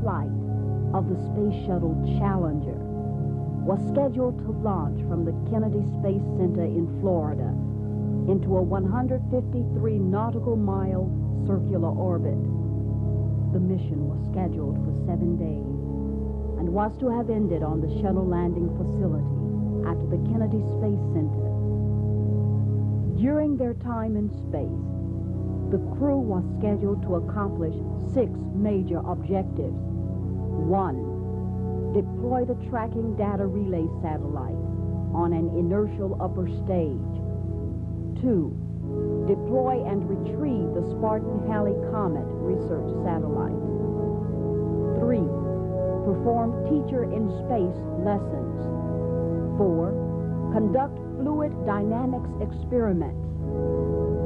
flight of the Space Shuttle Challenger was scheduled to launch from the Kennedy Space Center in Florida into a 153 nautical mile circular orbit. The mission was scheduled for 7 days and was to have ended on the shuttle landing facility at the Kennedy Space Center. During their time in space, the crew was scheduled to accomplish 6 major objectives. 1, deploy the tracking data relay satellite on an inertial upper stage. 2, deploy and retrieve the Spartan-Halley Comet research satellite. 3, perform teacher in space lessons. 4, conduct fluid dynamics experiments.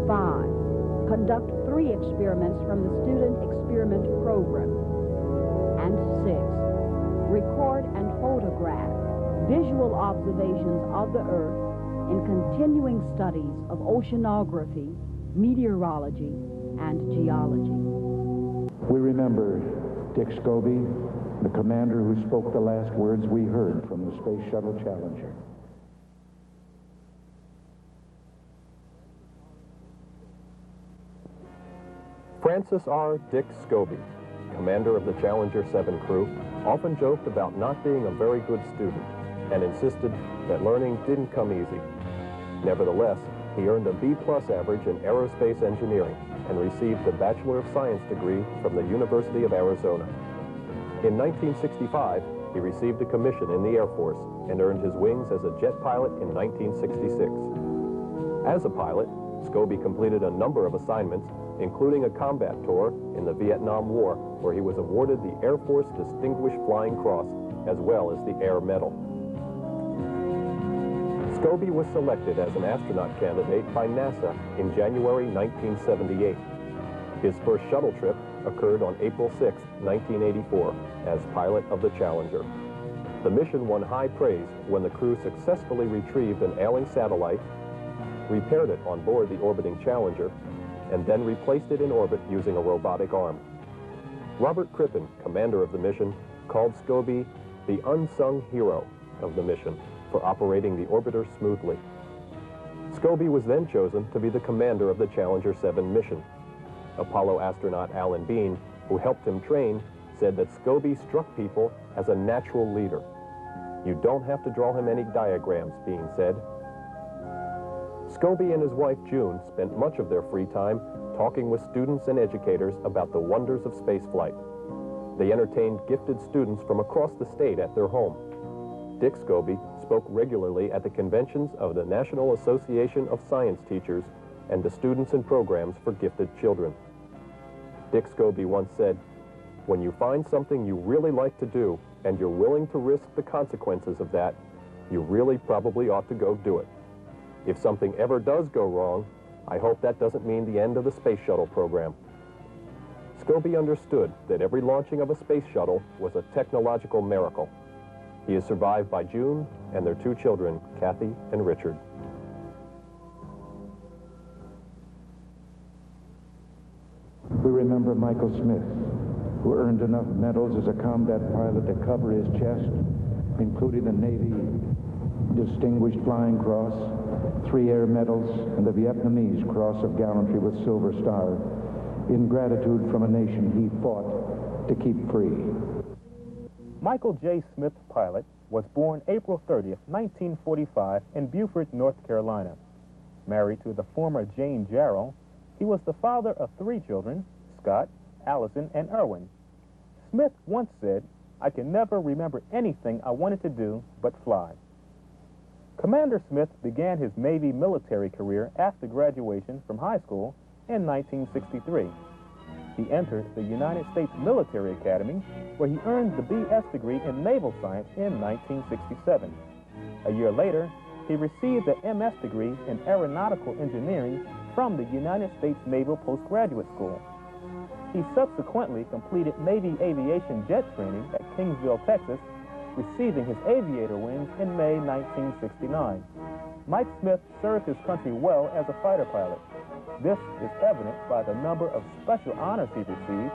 5, conduct 3 experiments from the student experiment program. And 6, record and photograph visual observations of the Earth in continuing studies of oceanography, meteorology, and geology. We remember Dick Scobee, the commander who spoke the last words we heard from the Space Shuttle Challenger. Francis R. Dick Scobee, commander of the Challenger 7 crew, often joked about not being a very good student and insisted that learning didn't come easy. Nevertheless, he earned a B+ average in aerospace engineering and received a Bachelor of Science degree from the University of Arizona. In 1965, he received a commission in the Air Force and earned his wings as a jet pilot in 1966. As a pilot, Scobee completed a number of assignments, including a combat tour in the Vietnam War, where he was awarded the Air Force Distinguished Flying Cross, as well as the Air Medal. Scobee was selected as an astronaut candidate by NASA in January 1978. His first shuttle trip occurred on April 6, 1984, as pilot of the Challenger. The mission won high praise when the crew successfully retrieved an ailing satellite, repaired it on board the orbiting Challenger, and then replaced it in orbit using a robotic arm. Robert Crippen, commander of the mission, called Scobee the unsung hero of the mission for operating the orbiter smoothly. Scobee was then chosen to be the commander of the Challenger 7 mission. Apollo astronaut Alan Bean, who helped him train, said that Scobee struck people as a natural leader. You don't have to draw him any diagrams, Bean said. Scobee and his wife June spent much of their free time talking with students and educators about the wonders of spaceflight. They entertained gifted students from across the state at their home. Dick Scobee spoke regularly at the conventions of the National Association of Science Teachers and the Students and Programs for Gifted Children. Dick Scobee once said, "When you find something you really like to do and you're willing to risk the consequences of that, you really probably ought to go do it. If something ever does go wrong, I hope that doesn't mean the end of the space shuttle program." Scobee understood that every launching of a space shuttle was a technological miracle. He is survived by June and their 2 children, Kathy and Richard. We remember Michael Smith, who earned enough medals as a combat pilot to cover his chest, including the Navy Distinguished Flying Cross, 3 Air Medals, and the Vietnamese Cross of Gallantry with Silver Star, in gratitude from a nation he fought to keep free. Michael J. Smith, pilot, was born April 30th, 1945 in Beaufort, North Carolina. Married to the former Jane Jarrell, he was the father of 3 children, Scott, Allison, and Erwin. Smith once said, "I can never remember anything I wanted to do but fly." Commander Smith began his Navy military career after graduation from high school in 1963. He entered the United States Military Academy, where he earned the B.S. degree in Naval Science in 1967. A year later, he received the M.S. degree in Aeronautical Engineering from the United States Naval Postgraduate School. He subsequently completed Navy aviation jet training at Kingsville, Texas, receiving his aviator wings in May 1969. Mike Smith served his country well as a fighter pilot. This is evident by the number of special honors he received,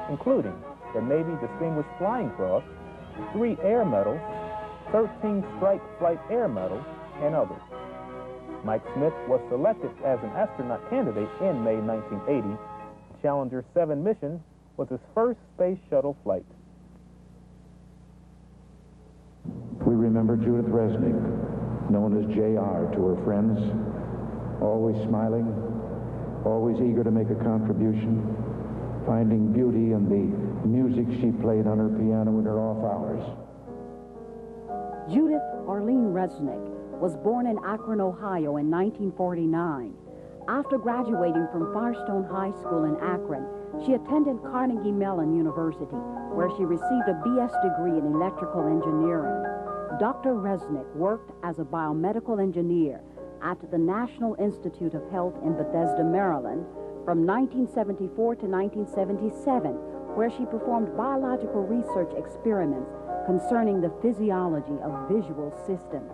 including the Navy Distinguished Flying Cross, 3 Air Medals, 13 Strike Flight Air Medals, and others. Mike Smith was selected as an astronaut candidate in May 1980. Challenger 7 mission was his first space shuttle flight. We remember Judith Resnik, known as JR to her friends, always smiling, always eager to make a contribution, finding beauty in the music she played on her piano in her off hours. Judith Arlene Resnik was born in Akron, Ohio in 1949. After graduating from Firestone High School in Akron, she attended Carnegie Mellon University, where she received a BS degree in electrical engineering. Dr. Resnik worked as a biomedical engineer at the National Institute of Health in Bethesda, Maryland, from 1974 to 1977, where she performed biological research experiments concerning the physiology of visual systems.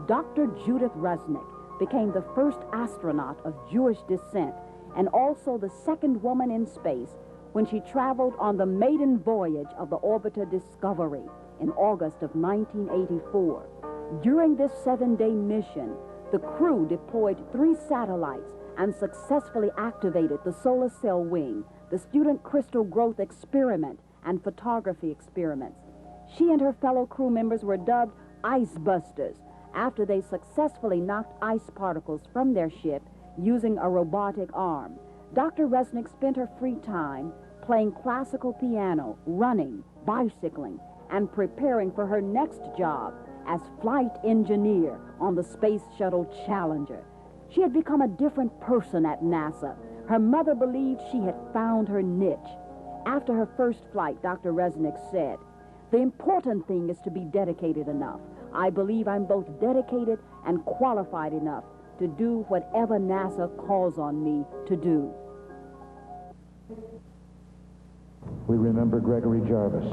Dr. Judith Resnik became the first astronaut of Jewish descent and also the second woman in space when she traveled on the maiden voyage of the orbiter Discovery in August of 1984. During this 7-day mission, the crew deployed 3 satellites and successfully activated the solar cell wing, the student crystal growth experiment, and photography experiments. She and her fellow crew members were dubbed Ice Busters after they successfully knocked ice particles from their ship using a robotic arm. Dr. Resnik spent her free time playing classical piano, running, bicycling, and preparing for her next job as flight engineer on the Space Shuttle Challenger. She had become a different person at NASA. Her mother believed she had found her niche. After her first flight, Dr. Resnik said, "The important thing is to be dedicated enough. I believe I'm both dedicated and qualified enough to do whatever NASA calls on me to do." We remember Gregory Jarvis.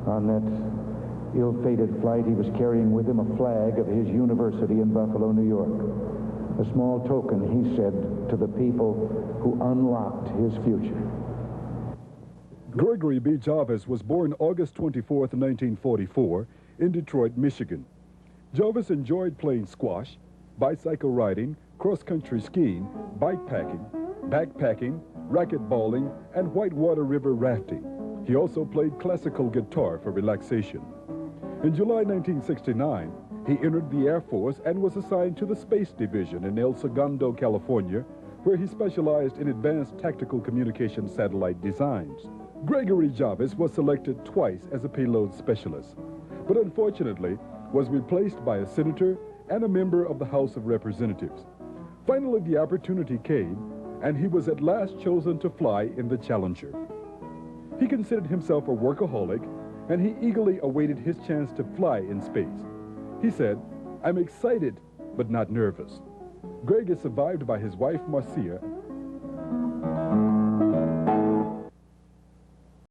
On that ill-fated flight, he was carrying with him a flag of his university in Buffalo, New York. A small token, he said, to the people who unlocked his future. Gregory B. Jarvis was born August 24, 1944, in Detroit, Michigan. Jarvis enjoyed playing squash, bicycle riding, cross-country skiing, bikepacking, backpacking, racquetballing, and whitewater river rafting. He also played classical guitar for relaxation. In July 1969, he entered the Air Force and was assigned to the Space Division in El Segundo, California, where he specialized in advanced tactical communication satellite designs. Gregory Jarvis was selected twice as a payload specialist, but unfortunately was replaced by a senator and a member of the House of Representatives. Finally, the opportunity came, and he was at last chosen to fly in the Challenger. He considered himself a workaholic, and he eagerly awaited his chance to fly in space. He said, "I'm excited, but not nervous." Greg is survived by his wife, Marcia,